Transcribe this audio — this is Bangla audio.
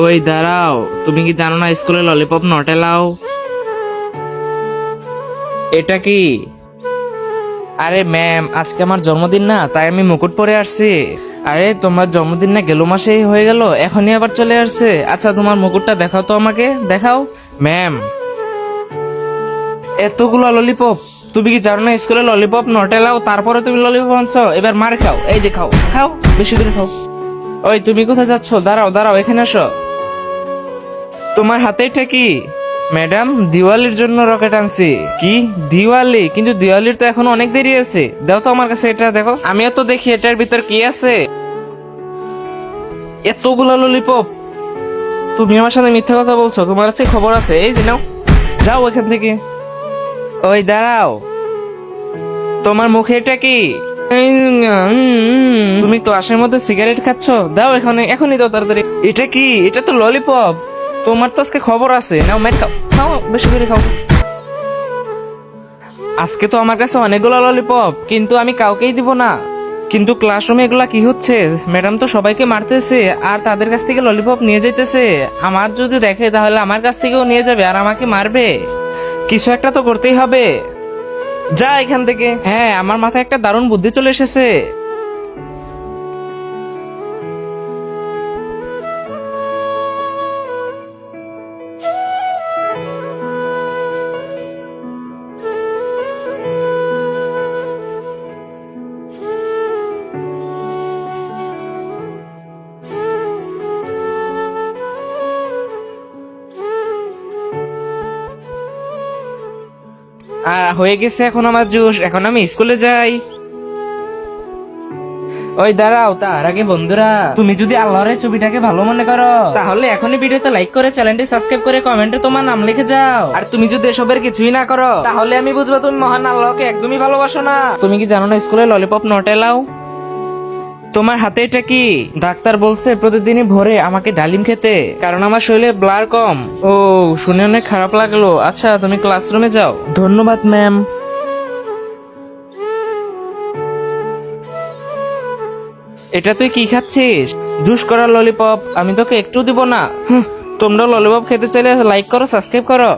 ওই দাঁড়াও, তুমি কি জানো না স্কুলে ললিপপ নট এলাও? এটা কি? আরে ম্যাম, আজকে আমার জন্মদিন না, তাই আমি মুকুট পরে আসছি। আরে তোমার জন্মদিন না গেল মাসেই হয়ে গেল, এখনই আবার চলে আসছে। আচ্ছা তোমার মুকুটটা দেখাও তো আমাকে, দেখাও। ম্যাম, এতগুলো ললিপপ? তুমি কি জানো না স্কুলে ললিপপ নট এলাও, তারপরে তুমি ললিপপ আনছো? এবার মার খাও, এই যে খাও খাও, বেশি করে খাও। ওই তুমি কোথায় যাচ্ছ? দাঁড়াও দাঁড়াও, এখানে আসো। তোমার হাতে এটা কি? ম্যাডাম, দিওয়ালির জন্য রকেট আনছি। কি দিওয়ালি? কিন্তু দিওয়ালির তো এখন অনেক দেরি আছে। দাও তো আমার কাছে এটা, দেখো আমিও তো দেখি এটার ভিতর কি আছে। এতগুলো ললিপপ? তুমি আমার সাথে মিথ্যা কথা বলছো, তোমার কাছে খবর আছে। এই যে নাও, যাও এখান থেকে। ওই দাঁড়াও, তোমার মুখে এটা কি? তুমি ক্লাসের মধ্যে সিগারেট খাচ্ছ? দাও এখানে, এখনই দাও তাড়াতাড়ি। এটা কি? এটা তো ললিপপ। তোমার তো আজকে খবর আছে। নাও ম্যাট খাও, খাও বেশি করে খাও। আজকে তো আমার কাছে অনেকগুলো ললিপপ, কিন্তু আমি কাউকেই দিব না। কিন্তু ক্লাসরুমে এগুলা কি হচ্ছে? ম্যাডাম তো সবাইকে মারতেছে আর তাদের কাছ থেকে ললিপপ নিয়ে যাইতেছে। আমার যদি দেখে তাহলে আমার কাছ থেকেও নিয়ে যাবে আর আমাকে মারবে। কিছু একটা তো করতেই হবে। যা এখান থেকে। হ্যাঁ, আমার মাথায় একটা দারুণ বুদ্ধি চলে এসেছে। হয়ে গেছে এখন আমার জুস, এখন আমি স্কুলে যাই। ওই দাঁড়াও, তার আগে বন্ধুরা, তুমি যদি আল্লাহর এই ছবিটাকে ভালো মনে করো তাহলে এখনই ভিডিওতে লাইক করে চ্যানেলটি সাবস্ক্রাইব করে কমেন্টে তোমার নাম লিখে যাও। আর তুমি যদি এসবের কিছুই না করো তাহলে আমি বুঝবো তুমি মহান আল্লাহকে একদমই ভালোবাসো না। তুমি কি জানো না স্কুলে ললিপপ নট এলাও? তোমার হাতে এটা কি? ডাক্তার বলছে প্রতিদিনই ভোরে আমাকে ডালিম খেতে, কারণ আমার শরীরে ব্লাড কম। ও, শুনে অনেক খারাপ লাগলো। আচ্ছা তুমি ক্লাসরুমে যাও। ধন্যবাদ ম্যাম। এটা তুই কি খাচ্ছিস? জুস করা ললিপপ। আমি তোকে একটু দিব না। তোমরা ললিপপ খেতে চাইলে লাইক করো, সাবস্ক্রাইব করো।